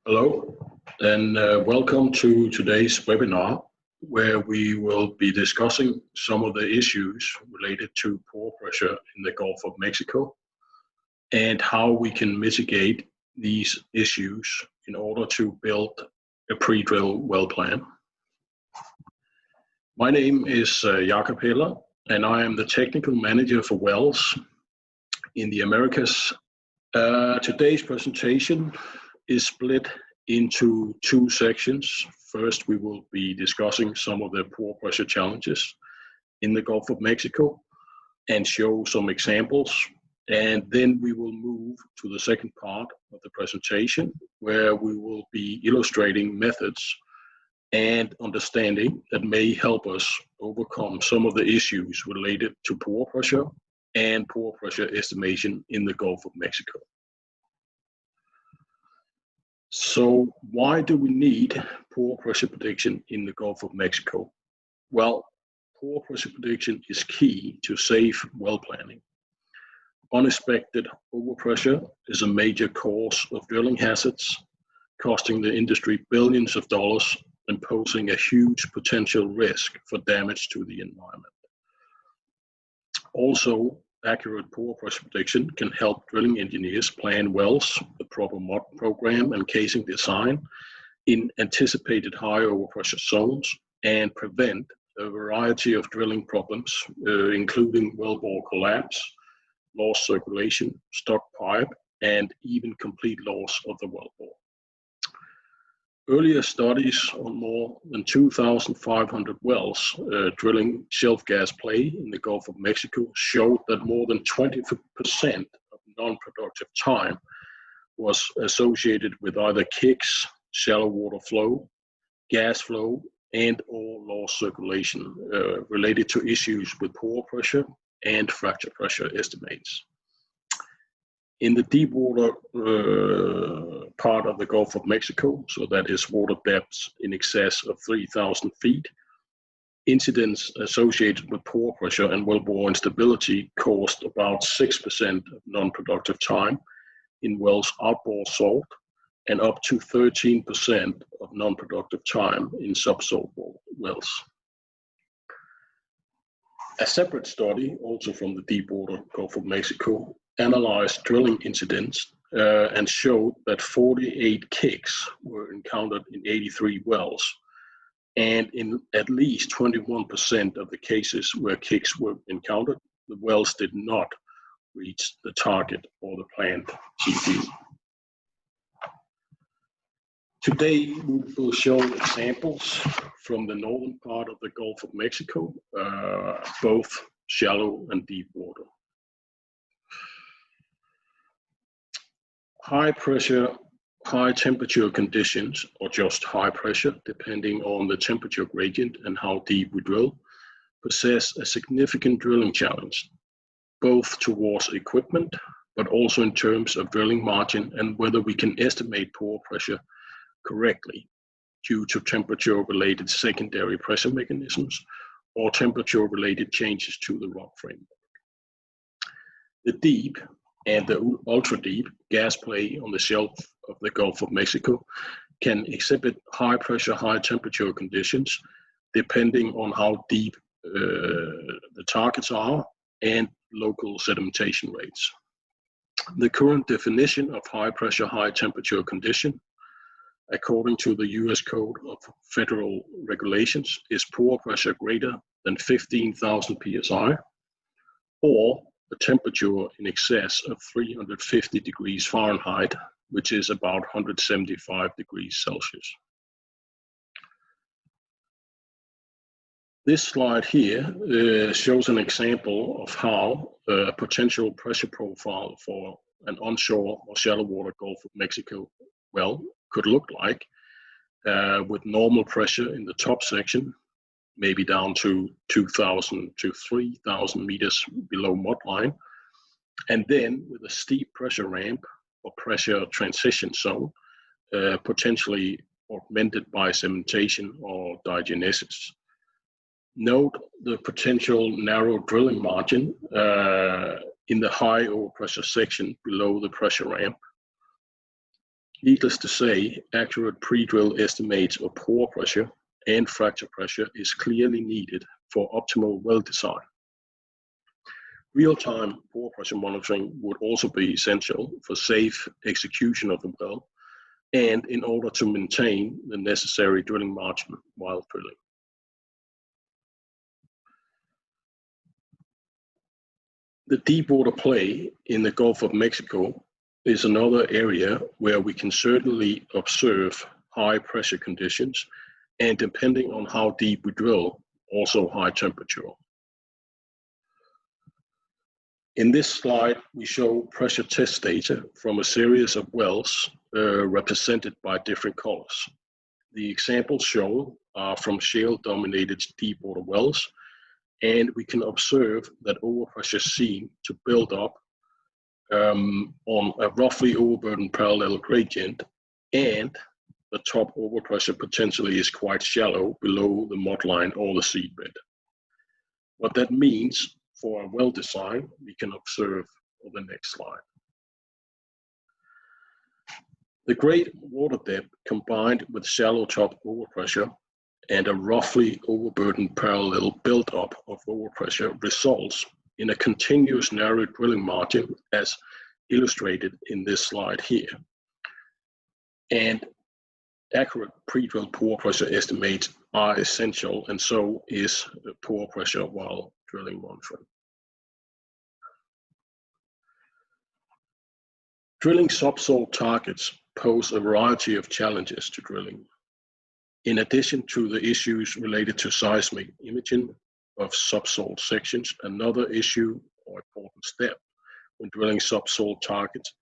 Hello, and welcome to today's webinar, where we will be discussing some of the issues related to pore pressure in the Gulf of Mexico and how we can mitigate these issues in order to build a pre-drill well plan. My name is Jakob Heller, and I am the technical manager for wells in the Americas. Today's presentation is split into two sections. First, we will be discussing some of the pore pressure challenges in the Gulf of Mexico and show some examples. And then we will move to the second part of the presentation, where we will be illustrating methods and understanding that may help us overcome some of the issues related to pore pressure and pore pressure estimation in the Gulf of Mexico. So why do we need pore pressure prediction in the Gulf of Mexico? Well, pore pressure prediction is key to safe well planning. Unexpected overpressure is a major cause of drilling hazards, costing the industry billions of dollars and posing a huge potential risk for damage to the environment. Also, accurate pore pressure prediction can help drilling engineers plan wells, the proper mud program and casing design in anticipated high overpressure zones and prevent a variety of drilling problems, including wellbore collapse, lost circulation, stuck pipe, and even complete loss of the wellbore. Earlier studies on more than 2,500 wells drilling shelf gas play in the Gulf of Mexico showed that more than 20% of non-productive time was associated with either kicks, shallow water flow, gas flow, and or lost circulation related to issues with pore pressure and fracture pressure estimates. In the deep water part of the Gulf of Mexico, so that is water depths in excess of 3,000 feet, incidents associated with pore pressure and wellbore instability caused about 6% of non-productive time in wells outbore salt and up to 13% of non-productive time in subsalt wells. A separate study, also from the deep water Gulf of Mexico, analyzed drilling incidents and showed that 48 kicks were encountered in 83 wells, and in at least 21% of the cases where kicks were encountered, the wells did not reach the target or the planned GP. Today, we will show examples from the northern part of the Gulf of Mexico, both shallow and deep water. High pressure, high temperature conditions, or just high pressure, depending on the temperature gradient and how deep we drill, possess a significant drilling challenge, both towards equipment, but also in terms of drilling margin and whether we can estimate pore pressure correctly due to temperature-related secondary pressure mechanisms or temperature-related changes to the rock framework. The deep and the ultra-deep gas play on the shelf of the Gulf of Mexico can exhibit high pressure, high temperature conditions depending on how deep the targets are and local sedimentation rates. The current definition of high pressure, high temperature condition, according to the US Code of Federal Regulations, is pore pressure greater than 15,000 psi, or a temperature in excess of 350 degrees Fahrenheit, which is about 175 degrees Celsius. This slide here shows an example of how a potential pressure profile for an onshore or shallow water Gulf of Mexico well could look like, with normal pressure in the top section, maybe down to 2,000 to 3,000 meters below mud line, and then with a steep pressure ramp or pressure transition zone, potentially augmented by cementation or diagenesis. Note the potential narrow drilling margin in the high overpressure section below the pressure ramp. Needless to say, accurate pre-drill estimates of pore pressure and fracture pressure is clearly needed for optimal well design. Real-time pore pressure monitoring would also be essential for safe execution of the well and in order to maintain the necessary drilling margin while drilling. The deepwater play in the Gulf of Mexico is another area where we can certainly observe high pressure conditions, and depending on how deep we drill, also high temperature. In this slide, we show pressure test data from a series of wells represented by different colors. The examples shown are from shale-dominated deepwater wells, and we can observe that overpressure seems to build up on a roughly overburden parallel gradient, and the top overpressure potentially is quite shallow below the mud line or the seabed. What that means for a well design, we can observe on the next slide. The great water depth combined with shallow top overpressure and a roughly overburdened parallel buildup of overpressure results in a continuous narrow drilling margin as illustrated in this slide here. And accurate pre-drill pore pressure estimates are essential, and so is pore pressure while drilling monitoring. Drilling subsalt targets pose a variety of challenges to drilling. In addition to the issues related to seismic imaging of subsalt sections, another issue or important step when drilling subsalt targets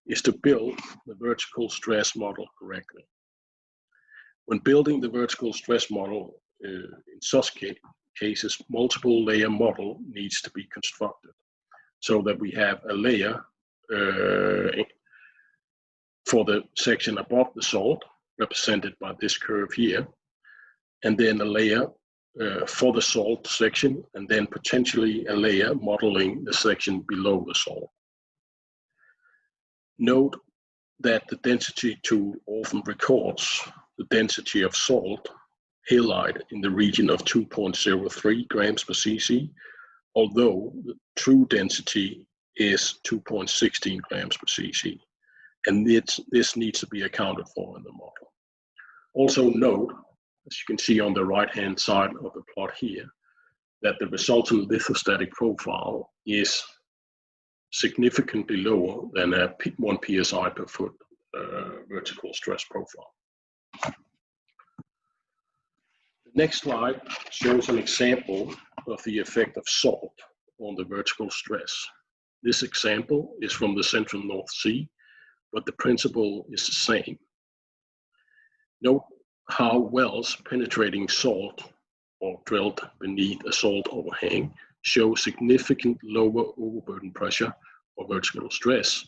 is to build the vertical stress model correctly. When building the vertical stress model, in such cases, multiple layer model needs to be constructed so that we have a layer for the section above the salt, represented by this curve here, and then a layer for the salt section, and then potentially a layer modeling the section below the salt. Note that the density tool often records the density of salt halide in the region of 2.03 grams per cc, although the true density is 2.16 grams per cc, and this needs to be accounted for in the model. Also note, as you can see on the right-hand side of the plot here, that the resultant lithostatic profile is significantly lower than a 1 psi per foot vertical stress profile. The next slide shows an example of the effect of salt on the vertical stress. This example is from the central North Sea, but the principle is the same. Note how wells penetrating salt or drilled beneath a salt overhang show significant lower overburden pressure or vertical stress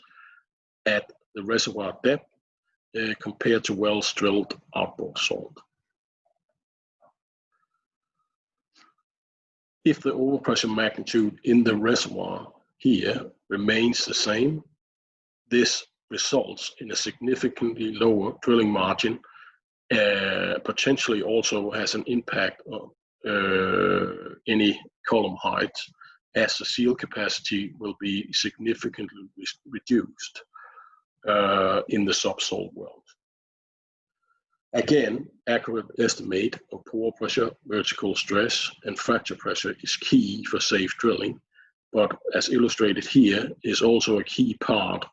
at the reservoir depth compared to wells drilled outboard salt. If the overpressure magnitude in the reservoir here remains the same, this results in a significantly lower drilling margin, potentially also has an impact on any column height, as the seal capacity will be significantly reduced in the subsalt world. Again, accurate estimate of pore pressure, vertical stress, and fracture pressure is key for safe drilling, but as illustrated here, is also a key part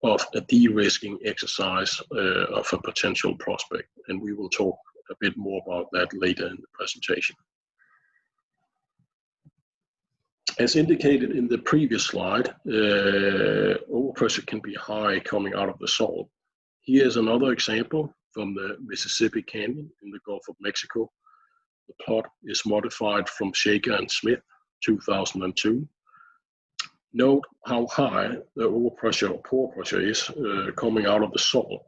of a de-risking exercise of a potential prospect, and we will talk a bit more about that later in the presentation. As indicated in the previous slide, overpressure can be high coming out of the salt. Here's another example from the Mississippi Canyon in the Gulf of Mexico. The plot is modified from Shaker and Smith, 2002. Note how high the overpressure or pore pressure is coming out of the salt.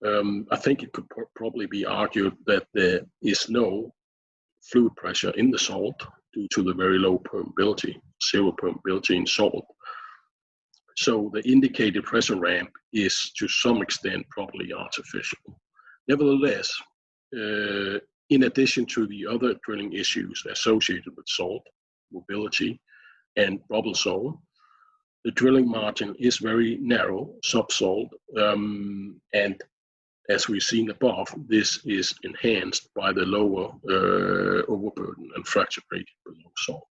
I think it could probably be argued that there is no fluid pressure in the salt due to the very low permeability, zero permeability in salt. So the indicated pressure ramp is to some extent probably artificial. Nevertheless, in addition to the other drilling issues associated with salt, mobility, and rubble zone, the drilling margin is very narrow, subsalt, and as we've seen above, this is enhanced by the lower overburden and fracture gradient below salt.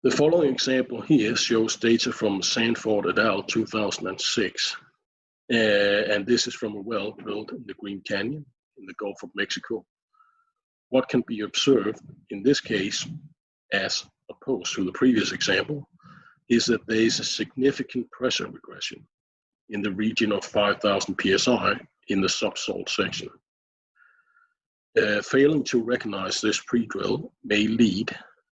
The following example here shows data from Sanford et al. 2006, and this is from a well drilled in the Green Canyon in the Gulf of Mexico. What can be observed in this case, as opposed to the previous example, is that there is a significant pressure regression in the region of 5,000 psi in the subsalt section. Failing to recognize this pre-drill may lead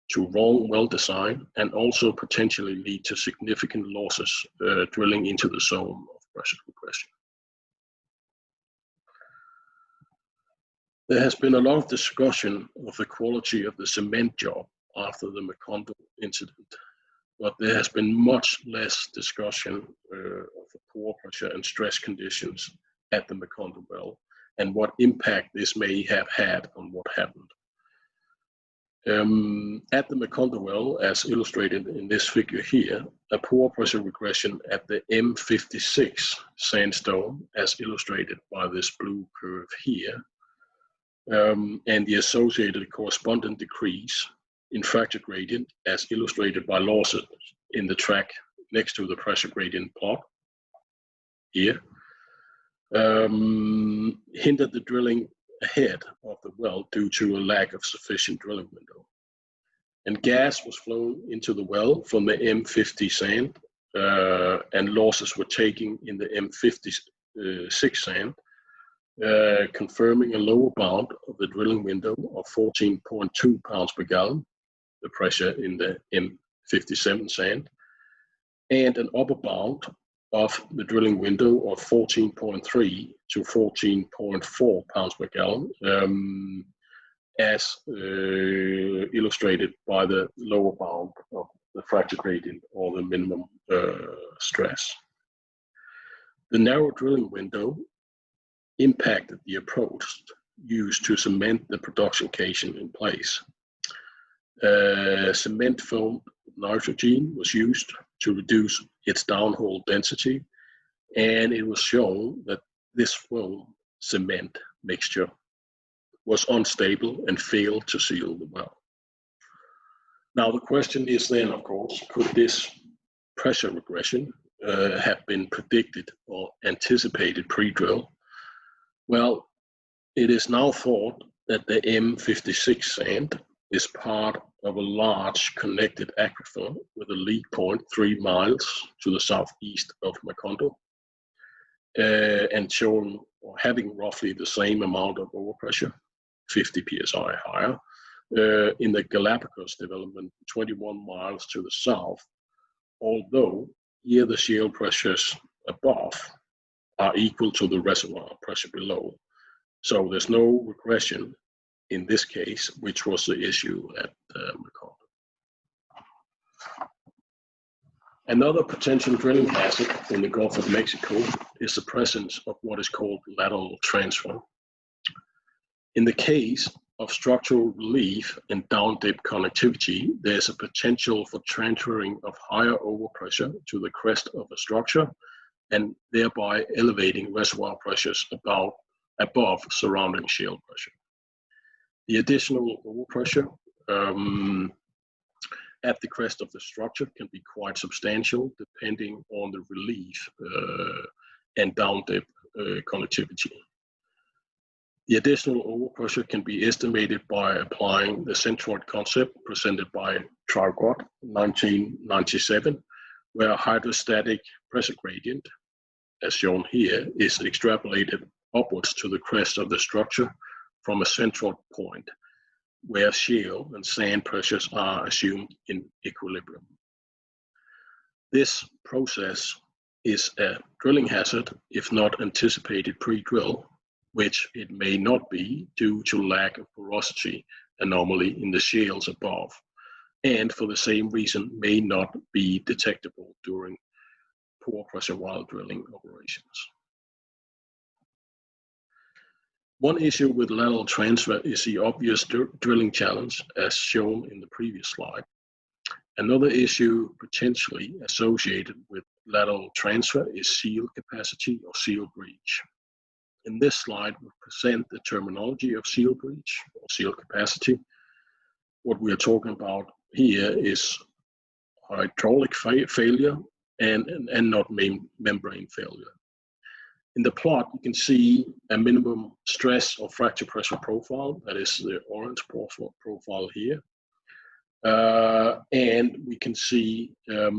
to wrong well design and also potentially lead to significant losses drilling into the zone of pressure regression. There has been a lot of discussion of the quality of the cement job after the Macondo incident, but there has been much less discussion of the pore pressure and stress conditions at the Macondo well and what impact this may have had on what happened. At the Macondo well, as illustrated in this figure here, a pore pressure regression at the M56 sandstone, as illustrated by this blue curve here, and the associated corresponding decrease in fracture gradient, as illustrated by losses in the track next to the pressure gradient plot here, hindered the drilling ahead of the well due to a lack of sufficient drilling window. And gas was flown into the well from the M50 sand, and losses were taken in the M56 sand, confirming a lower bound of the drilling window of 14.2 pounds per gallon, the pressure in the M57 sand, and an upper bound of the drilling window of 14.3 to 14.4 pounds per gallon, as illustrated by the lower bound of the fracture gradient or the minimum stress. The narrow drilling window impacted the approach used to cement the production casing in place. Cement foamed nitrogen was used to reduce its downhole density, and it was shown that this foam cement mixture was unstable and failed to seal the well. Now the question is then, of course, could this pressure regression have been predicted or anticipated pre-drill? Well, it is now thought that the M56 sand is part of a large connected aquifer with a leak point 3 miles to the southeast of Macondo, and showing or having roughly the same amount of overpressure, 50 psi higher, in the Galapagos development 21 miles to the south, although here the shale pressures above are equal to the reservoir pressure below. So there's no regression in this case, which was the issue at Macondo. Another potential drilling hazard in the Gulf of Mexico is the presence of what is called lateral transfer. In the case of structural relief and down-dip connectivity, there's a potential for transferring of higher overpressure to the crest of a structure and thereby elevating reservoir pressures above surrounding shale pressure. The additional overpressure at the crest of the structure can be quite substantial depending on the relief and down-dip connectivity. The additional overpressure can be estimated by applying the centroid concept presented by Jakob in 1997, where a hydrostatic pressure gradient, as shown here, is extrapolated upwards to the crest of the structure from a central point where shale and sand pressures are assumed in equilibrium. This process is a drilling hazard if not anticipated pre-drill, which it may not be due to lack of porosity anomaly in the shales above, and for the same reason may not be detectable during pore pressure while drilling operations. One issue with lateral transfer is the obvious drilling challenge as shown in the previous slide. Another issue potentially associated with lateral transfer is seal capacity or seal breach. In this slide, we present the terminology of seal breach or seal capacity. What we are talking about here is hydraulic failure and not membrane failure. In the plot, you can see a minimum stress or fracture pressure profile, that is the orange profile here. And we can see a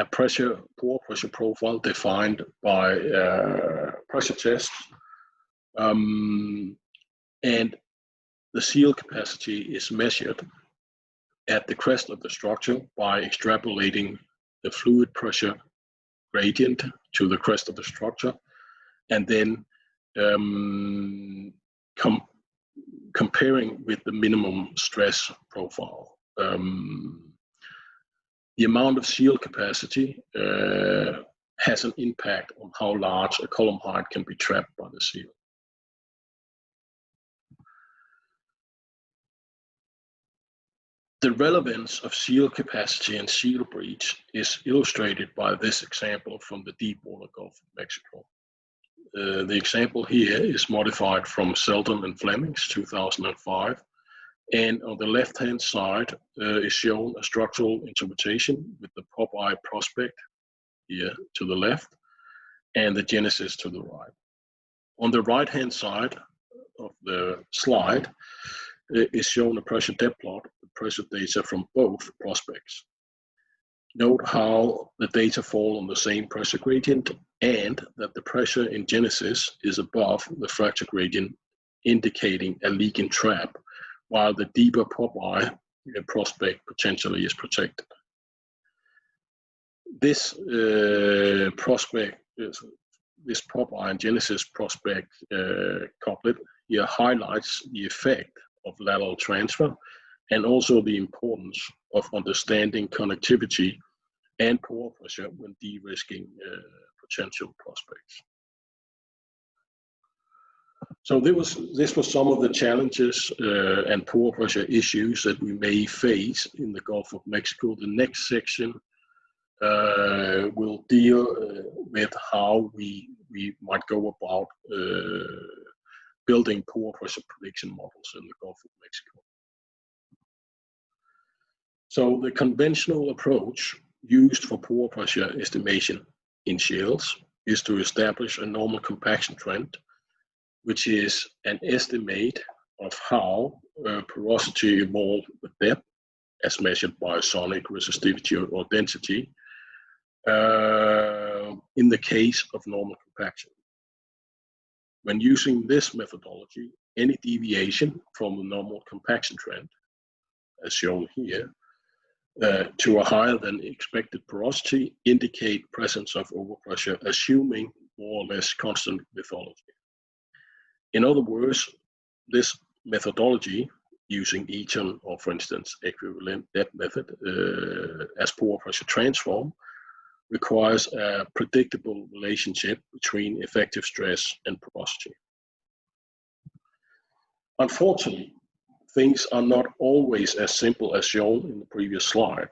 pore pressure profile defined by pressure tests. And the seal capacity is measured at the crest of the structure by extrapolating the fluid pressure gradient to the crest of the structure, and then comparing with the minimum stress profile. The amount of seal capacity has an impact on how large a column height can be trapped by the seal. The relevance of seal capacity and seal breach is illustrated by this example from the deepwater Gulf of Mexico. The example here is modified from Selden and Fleming's 2005, and on the left-hand side is shown a structural interpretation with the Popeye prospect here to the left and the genesis to the right. On the right-hand side of the slide is shown a pressure depth plot with pressure data from both prospects. Note how the data fall on the same pressure gradient and that the pressure in genesis is above the fracture gradient, indicating a leaking trap, while the deeper Popeye prospect potentially is protected. This prospect, this Popeye and genesis prospect couplet here highlights the effect of lateral transfer and also the importance of understanding connectivity and pore pressure when de-risking potential prospects. So this was some of the challenges and pore pressure issues that we may face in the Gulf of Mexico. The next section will deal with how we might go about building pore pressure prediction models in the Gulf of Mexico. So the conventional approach used for pore pressure estimation in shales is to establish a normal compaction trend, which is an estimate of how porosity evolved with depth as measured by sonic resistivity or density in the case of normal compaction. When using this methodology, any deviation from the normal compaction trend, as shown here, to a higher than expected porosity indicate presence of overpressure, assuming more or less constant lithology. In other words, this methodology using Eaton or, for instance, equivalent depth method as pore pressure transform requires a predictable relationship between effective stress and porosity. Unfortunately, things are not always as simple as shown in the previous slide.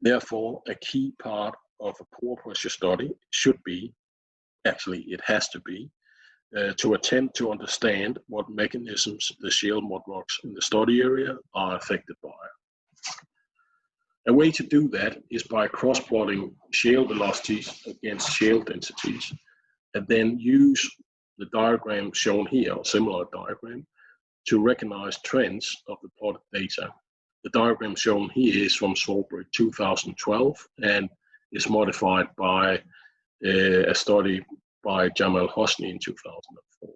Therefore, a key part of a pore pressure study should be, actually it has to be, to attempt to understand what mechanisms the shale mud rocks in the study area are affected by. A way to do that is by cross-plotting shale velocities against shale densities, and then use the diagram shown here, or similar diagram, to recognize trends of the plotted data. The diagram shown here is from Swarbrick 2012 and is modified by a study by Jamal Hosni in 2004.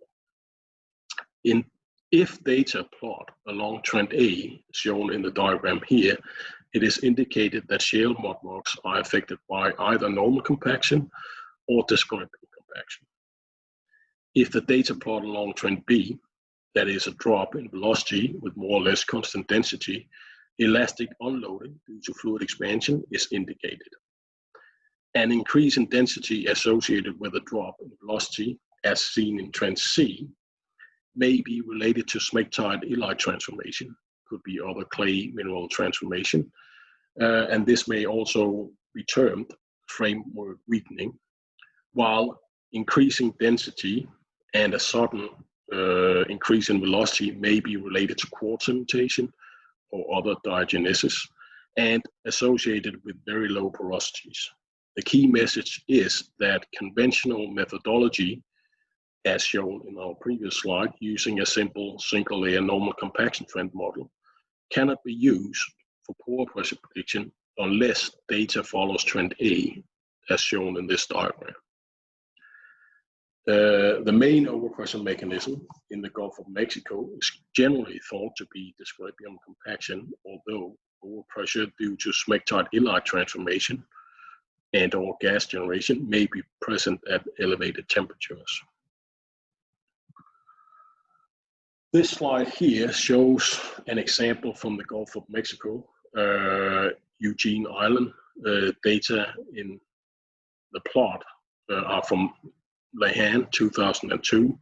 If data plot along trend A, shown in the diagram here, it is indicated that shale mud rocks are affected by either normal compaction or descriptive compaction. If the data plot along trend B, that is a drop in velocity with more or less constant density, Elastic unloading due to fluid expansion is indicated. An increase in density associated with a drop in velocity, as seen in trend C, may be related to smectite illite transformation, could be other clay mineral transformation, and this may also be termed framework weakening, while increasing density and a sudden increase in velocity may be related to quartz cementation or other diagenesis and associated with very low porosities. The key message is that conventional methodology, as shown in our previous slide, using a simple single layer normal compaction trend model, cannot be used for pore pressure prediction unless data follows trend A, as shown in this diagram. The main overpressure mechanism in the Gulf of Mexico is generally thought to be dysprosium compaction, although overpressure due to smectite illite transformation and or gas generation may be present at elevated temperatures. This slide here shows an example from the Gulf of Mexico, Eugene Island. Data in the plot are from Lehan 2002,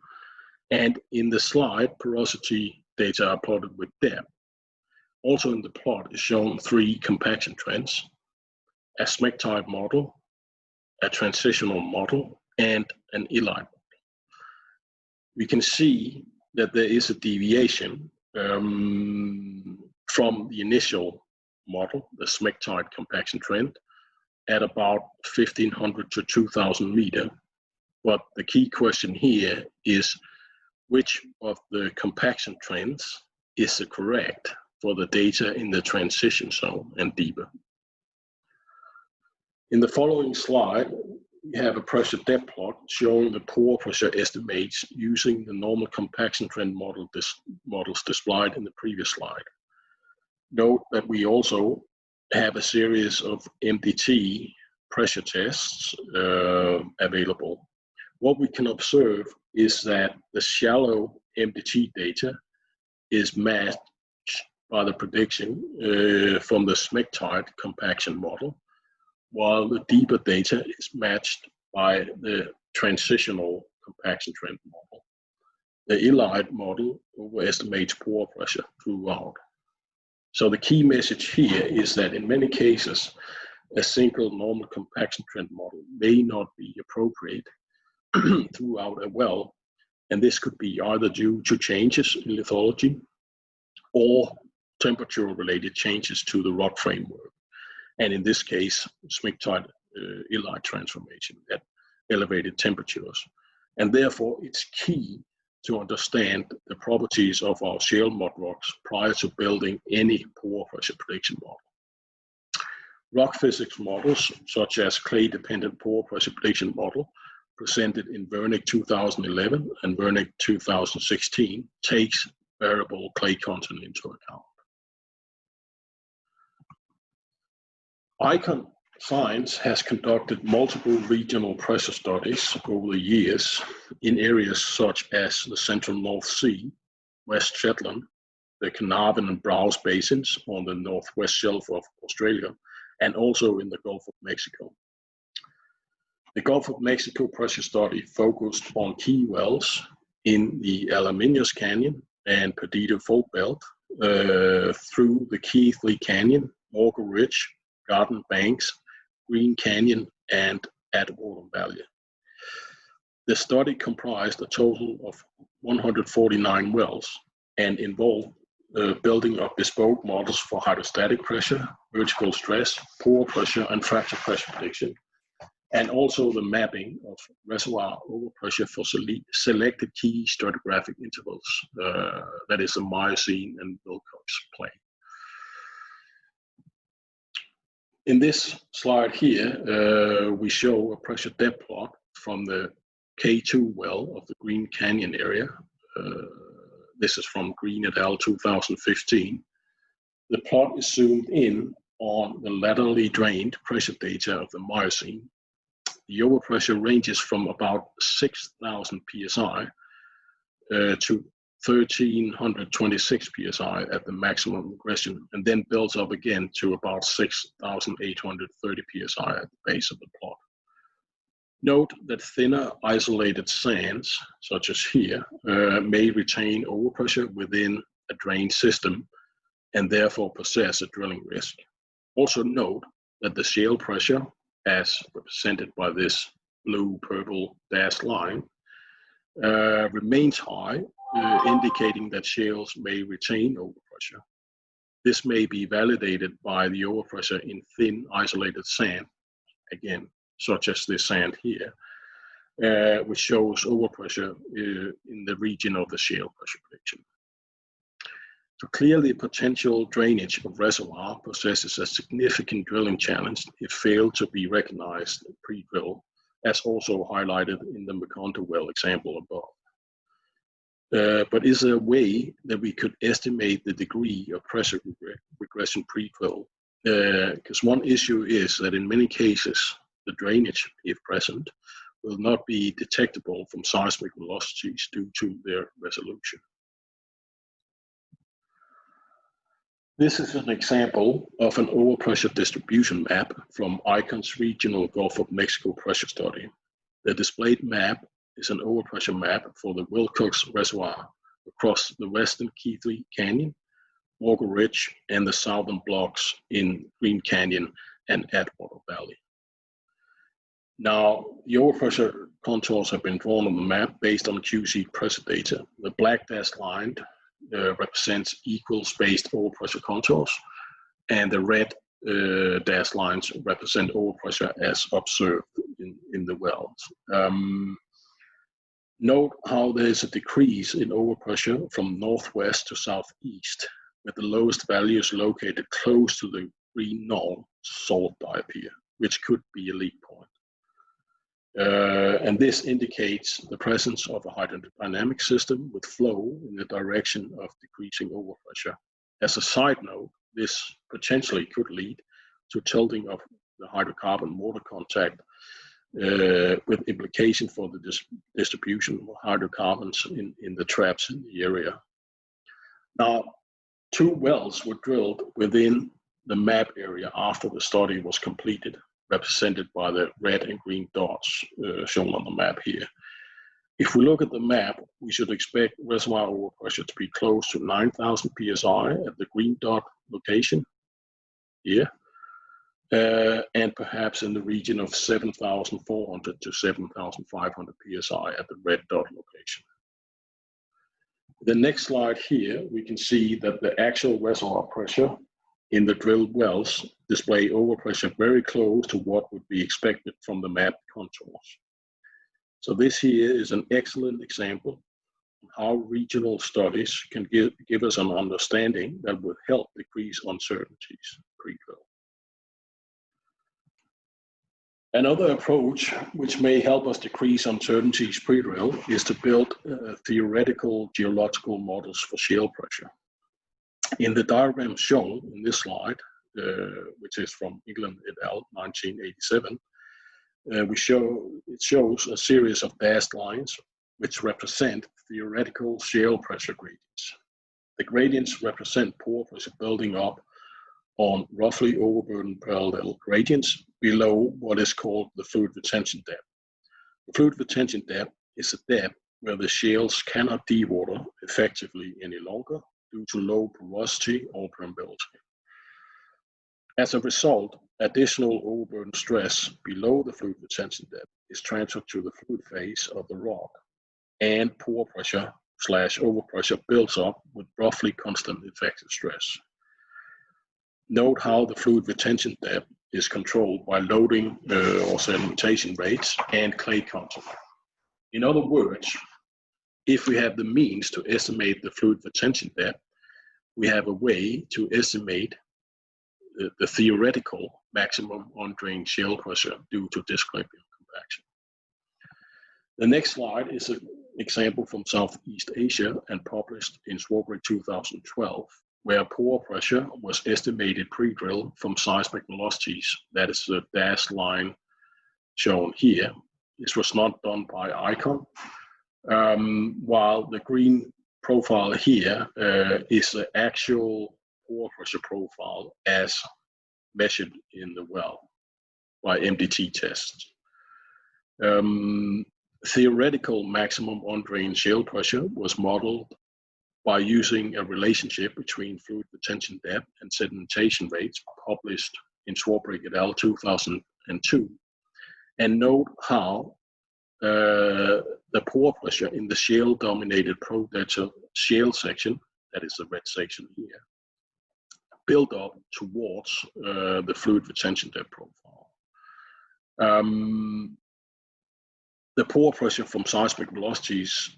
and in the slide, porosity data are plotted with depth. Also in the plot is shown 3 compaction trends: a smectite model, a transitional model, and an illite model. We can see that there is a deviation from the initial model, the smectite compaction trend, at about 1,500 to 2,000 meters. But the key question here is which of the compaction trends is correct for the data in the transition zone and deeper. In the following slide, we have a pressure depth plot showing the pore pressure estimates using the normal compaction trend models displayed in the previous slide. Note that we also have a series of MDT pressure tests available. What we can observe is that the shallow MDT data is matched by the prediction from the smectite compaction model, while the deeper data is matched by the transitional compaction trend model. The illite model overestimates pore pressure throughout. So the key message here is that in many cases, a single normal compaction trend model may not be appropriate throughout a well, and this could be either due to changes in lithology or temperature-related changes to the rock framework, and in this case, smectite illite transformation at elevated temperatures. And therefore, it's key to understand the properties of our shale mud rocks prior to building any pore pressure prediction model. Rock physics models, such as clay-dependent pore pressure prediction model, presented in Wernick 2011 and Wernick 2016, takes variable clay content into account. Icon Science has conducted multiple regional pressure studies over the years in areas such as the Central North Sea, West Shetland, the Carnarvon and Browse basins on the northwest shelf of Australia, and also in the Gulf of Mexico. The Gulf of Mexico pressure study focused on key wells in the Alaminos Canyon and Perdido Fault Belt through the Keithley Canyon, Morgan Ridge, Garden Banks, Green Canyon, and Atwater Valley. The study comprised a total of 149 wells and involved building of bespoke models for hydrostatic pressure, vertical stress, pore pressure, and fracture pressure prediction, and also the mapping of reservoir overpressure for selected key stratigraphic intervals, that is the Miocene and Wilcox plain. In this slide here, we show a pressure depth plot from the K2 well of the Green Canyon area. This is from Green et al. 2015. The plot is zoomed in on the laterally drained pressure data of the Miocene. The overpressure ranges from about 6,000 psi to 1,326 psi at the maximum regression, and then builds up again to about 6,830 psi at the base of the plot. Note that thinner isolated sands, such as here, may retain overpressure within a drain system and therefore possess a drilling risk. Also note that the shale pressure, as represented by this blue-purple dashed line, remains high, indicating that shales may retain overpressure. This may be validated by the overpressure in thin isolated sand, again, such as this sand here, which shows overpressure in the region of the shale pressure prediction. So clearly, potential drainage of reservoir possesses a significant drilling challenge if failed to be recognized pre-drill, as also highlighted in the Macondo well example above. But is there a way that we could estimate the degree of pressure regression pre-drill? Because one issue is that in many cases, the drainage, if present, will not be detectable from seismic velocities due to their resolution. This is an example of an overpressure distribution map from ICON's regional Gulf of Mexico pressure study. The displayed map is an overpressure map for the Wilcox Reservoir across the western Keithley Canyon, Walker Ridge, and the southern blocks in Green Canyon and Atwater Valley. Now, the overpressure contours have been drawn on the map based on QC pressure data. The black dashed line represents equal spaced overpressure contours, and the red dashed lines represent overpressure as observed in the wells. Note how there is a decrease in overpressure from northwest to southeast, with the lowest values located close to the green null salt diapir, which could be a leak point. And this indicates the presence of a hydrodynamic system with flow in the direction of decreasing overpressure. As a side note, this potentially could lead to tilting of the hydrocarbon water contact with implication for the distribution of hydrocarbons in the traps in the area. Now, 2 wells were drilled within the map area after the study was completed, represented by the red and green dots shown on the map here. If we look at the map, we should expect reservoir overpressure to be close to 9,000 psi at the green dot location here, and perhaps in the region of 7,400 to 7,500 psi at the red dot location. The next slide here, we can see that the actual reservoir pressure in the drilled wells display overpressure very close to what would be expected from the map contours. So this here is an excellent example of how regional studies can give us an understanding that will help decrease uncertainties pre-drill. Another approach which may help us decrease uncertainties pre-drill is to build theoretical geological models for shale pressure. In the diagram shown in this slide, which is from England et al. 1987, it shows a series of dashed lines which represent theoretical shale pressure gradients. The gradients represent pore pressure building up on roughly overburden parallel gradients below what is called the fluid retention depth. The fluid retention depth is a depth where the shales cannot dewater effectively any longer due to low porosity or permeability. As a result, additional overburden stress below the fluid retention depth is transferred to the fluid phase of the rock, and pore pressure / overpressure builds up with roughly constant effective stress. Note how the fluid retention depth is controlled by loading or sedimentation rates and clay content. In other words, if we have the means to estimate the fluid retention depth, we have a way to estimate the theoretical maximum on-drain shale pressure due to disclavian compaction. The next slide is an example from Southeast Asia and published in Swarbrick 2012, where pore pressure was estimated pre-drill from seismic velocities. That is the dashed line shown here. This was not done by ICON, while the green profile here is the actual pore pressure profile as measured in the well by MDT tests. Theoretical maximum on-drain shale pressure was modeled by using a relationship between fluid retention depth and sedimentation rates published in Swarbrick et al. 2002. And note how the pore pressure in the shale-dominated pro-delta shale section, that is the red section here, built up towards the fluid retention depth profile. The pore pressure from seismic velocities,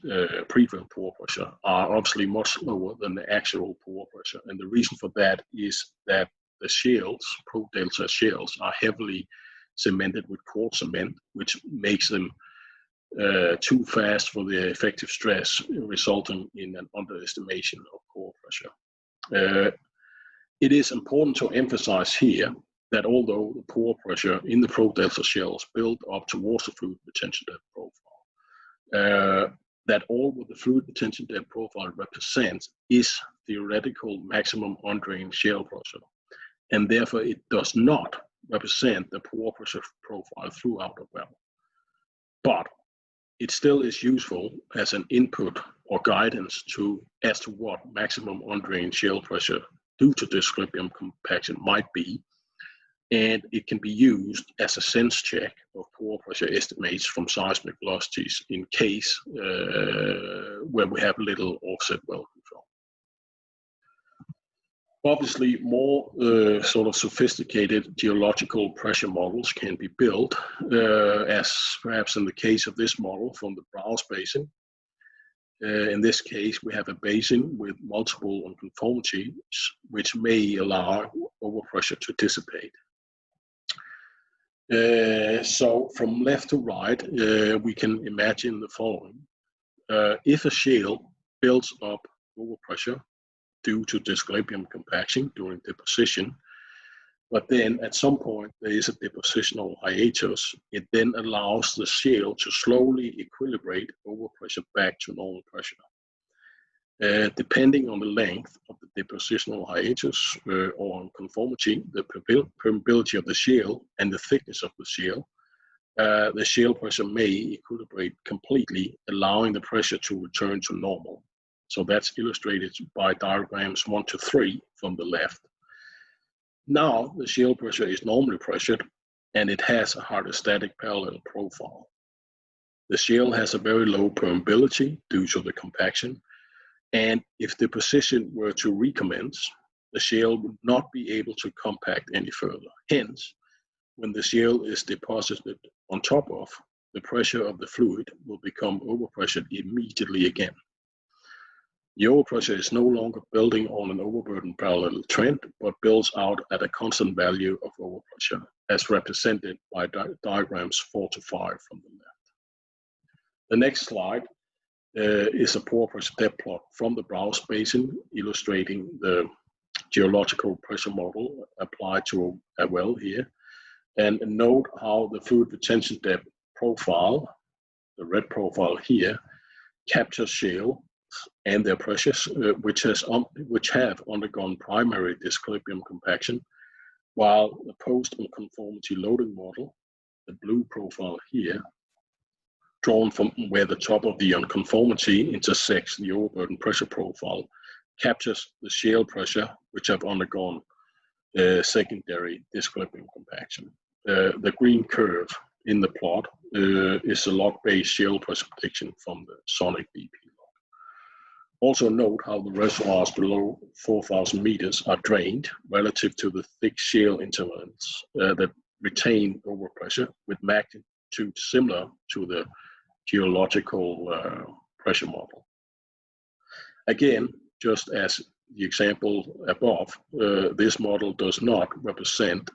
pre-drill pore pressure, are obviously much lower than the actual pore pressure. And the reason for that is that the shales, pro-delta shales, are heavily cemented with quartz cement, which makes them too fast for the effective stress, resulting in an underestimation of pore pressure. It is important to emphasize here that although the pore pressure in the pro-delta shales build up towards the fluid retention depth profile, that all what the fluid retention depth profile represents is theoretical maximum on-drain shale pressure, and therefore it does not represent the pore pressure profile throughout the well. But it still is useful as an input or guidance as to what maximum on-drain shale pressure due to discrepium compaction might be, and it can be used as a sense check of pore pressure estimates from seismic velocities in case where we have little offset well control. Obviously, more sort of sophisticated geological pressure models can be built, as perhaps in the case of this model from the Browse Basin. In this case, we have a basin with multiple unconformities, which may allow overpressure to dissipate. So from left to right, we can imagine the following. If a shale builds up overpressure due to discrepium compaction during deposition, but then at some point there is a depositional hiatus, it then allows the shale to slowly equilibrate overpressure back to normal pressure. Depending on the length of the depositional hiatus or conformity, the permeability of the shale and the thickness of the shale pressure may equilibrate completely, allowing the pressure to return to normal. So that's illustrated by diagrams 1 to 3 from the left. Now the shale pressure is normally pressured and it has a hydrostatic parallel profile. The shale has a very low permeability due to the compaction, and if deposition were to recommence, the shale would not be able to compact any further. Hence, when the shale is deposited on top of, the pressure of the fluid will become overpressured immediately again. The overpressure is no longer building on an overburden parallel trend, but builds out at a constant value of overpressure, as represented by diagrams 4 to 5 from the left. The next slide is a pore pressure depth plot from the Browse Basin, illustrating the geological pressure model applied to a well here. And note how the fluid retention depth profile, the red profile here, captures shale and their pressures, which have undergone primary discrepium compaction, while the post-unconformity loading model, the blue profile here, drawn from where the top of the unconformity intersects the overburden pressure profile, captures the shale pressure which have undergone secondary discrepium compaction. The green curve in the plot is the log-based shale pressure prediction from the sonic BP log. Also note how the reservoirs below 4,000 meters are drained relative to the thick shale intervals that retain overpressure with magnitude similar to the geological pressure model. Again, just as the example above, this model does not represent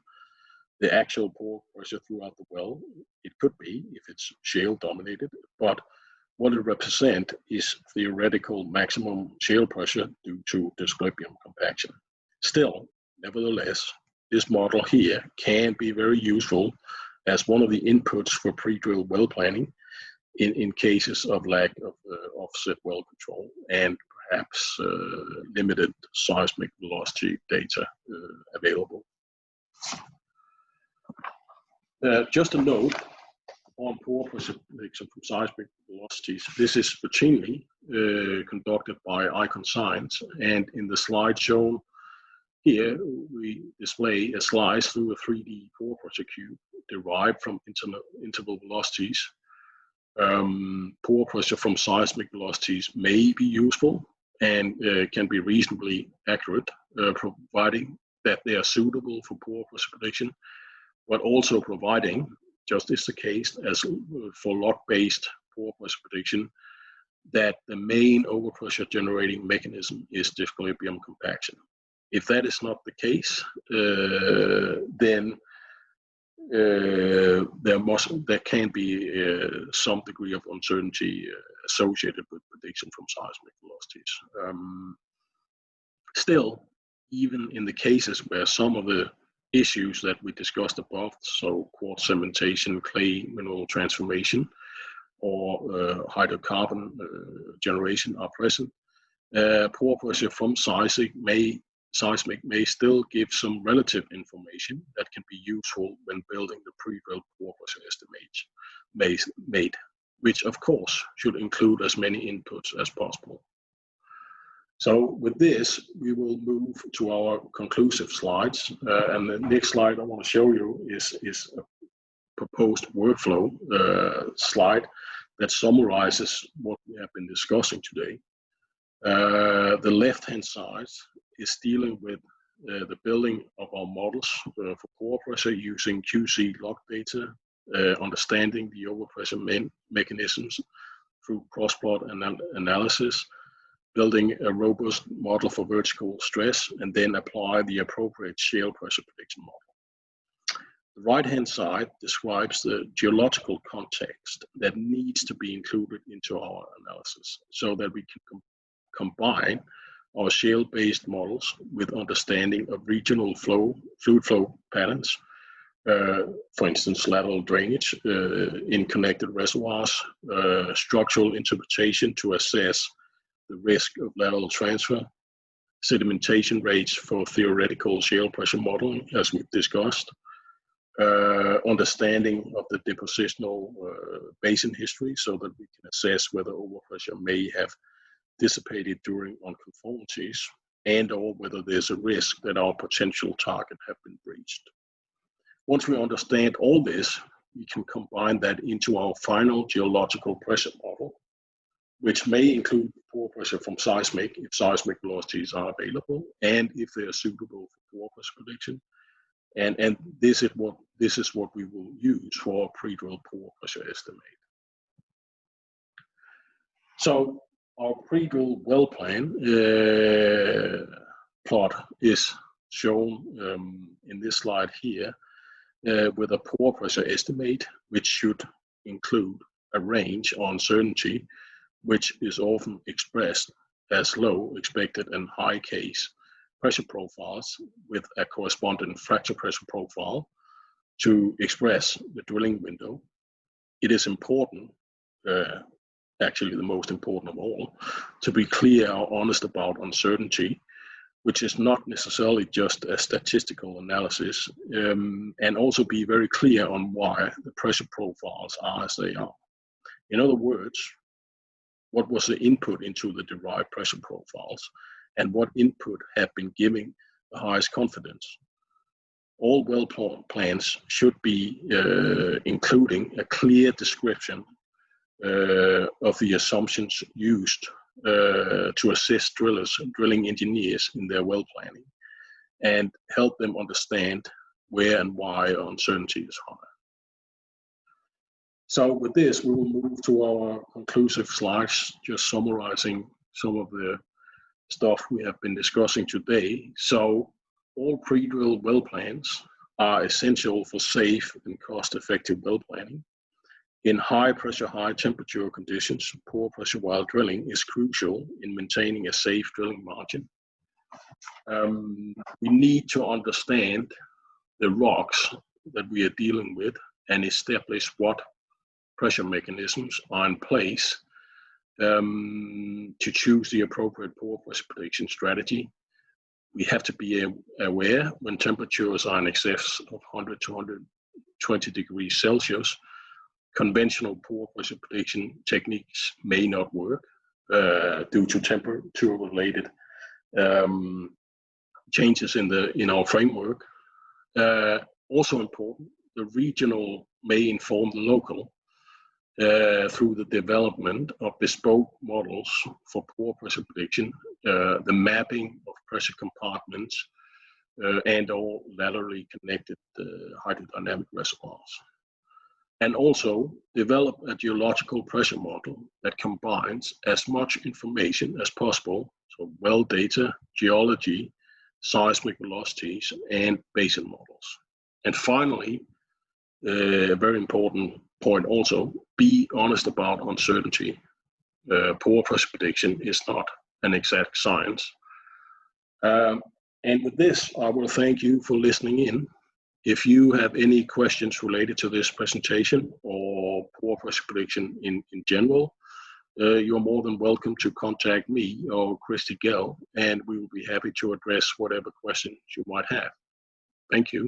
the actual pore pressure throughout the well. It could be if it's shale dominated, but what it represents is theoretical maximum shale pressure due to discrepium compaction. Still, nevertheless, this model here can be very useful as one of the inputs for pre-drill well planning in cases of lack of offset well control, and perhaps limited seismic velocity data available. Just a note on pore pressure prediction from seismic velocities. This is routinely conducted by Icon Science, and in the slide shown here, we display a slice through a 3D pore pressure cube derived from interval velocities. Pore pressure from seismic velocities may be useful and can be reasonably accurate, providing that they are suitable for pore pressure prediction, but also providing, just as the case as for log-based pore pressure prediction, that the main overpressure generating mechanism is disequilibrium compaction. If that is not the case, then there can be some degree of uncertainty associated with prediction from seismic velocities. Still, even in the cases where some of the issues that we discussed above, so quartz cementation, clay mineral transformation, or hydrocarbon generation are present, pore pressure from seismic may still give some relative information that can be useful when building the pre-drilled pore pressure estimates made, which of course should include as many inputs as possible. So with this, we will move to our conclusive slides. And the next slide I want to show you is a proposed workflow slide that summarizes what we have been discussing today. The left-hand side is dealing with the building of our models for pore pressure using QC log data, understanding the overpressure mechanisms through cross-plot analysis, building a robust model for vertical stress, and then apply the appropriate shale pressure prediction model. The right-hand side describes the geological context that needs to be included into our analysis so that we can combine our shale-based models with understanding of regional fluid flow patterns, for instance, lateral drainage in connected reservoirs, structural interpretation to assess the risk of lateral transfer, sedimentation rates for theoretical shale pressure modeling, as we've discussed, understanding of the depositional basin history so that we can assess whether overpressure may have dissipated during unconformities and or whether there's a risk that our potential target have been breached. Once we understand all this, we can combine that into our final geological pressure model, which may include pore pressure from seismic if seismic velocities are available and if they are suitable for pore pressure prediction. And this is what we will use for a pre-drill pore pressure estimate. So our pre-drill well plan plot is shown in this slide here with a pore pressure estimate, which should include a range on uncertainty, which is often expressed as low expected and high case pressure profiles with a corresponding fracture pressure profile to express the drilling window. It is important, actually the most important of all, to be clear or honest about uncertainty, which is not necessarily just a statistical analysis, and also be very clear on why the pressure profiles are as they are. In other words, what was the input into the derived pressure profiles and what input have been giving the highest confidence. All well plans should be including a clear description of the assumptions used to assist drillers and drilling engineers in their well planning and help them understand where and why uncertainty is high. So with this, we will move to our conclusive slides, just summarizing some of the stuff we have been discussing today. So all pre-drill well plans are essential for safe and cost-effective well planning. In high pressure, high temperature conditions, pore pressure while drilling is crucial in maintaining a safe drilling margin. We need to understand the rocks that we are dealing with and establish what pressure mechanisms are in place to choose the appropriate pore pressure prediction strategy. We have to be aware when temperatures are in excess of 100 to 120 degrees Celsius, conventional pore pressure prediction techniques may not work due to temperature-related changes in our framework. Also important, the regional may inform the local through the development of bespoke models for pore pressure prediction, the mapping of pressure compartments, and all laterally connected hydrodynamic reservoirs. And also develop a geological pressure model that combines as much information as possible, so well data, geology, seismic velocities, and basin models. And finally, a very important point also, be honest about uncertainty. Pore pressure prediction is not an exact science. And with this, I will thank you for listening in. If you have any questions related to this presentation or pore pressure prediction in general, you're more than welcome to contact me or Christy Gell, and we will be happy to address whatever questions you might have. Thank you.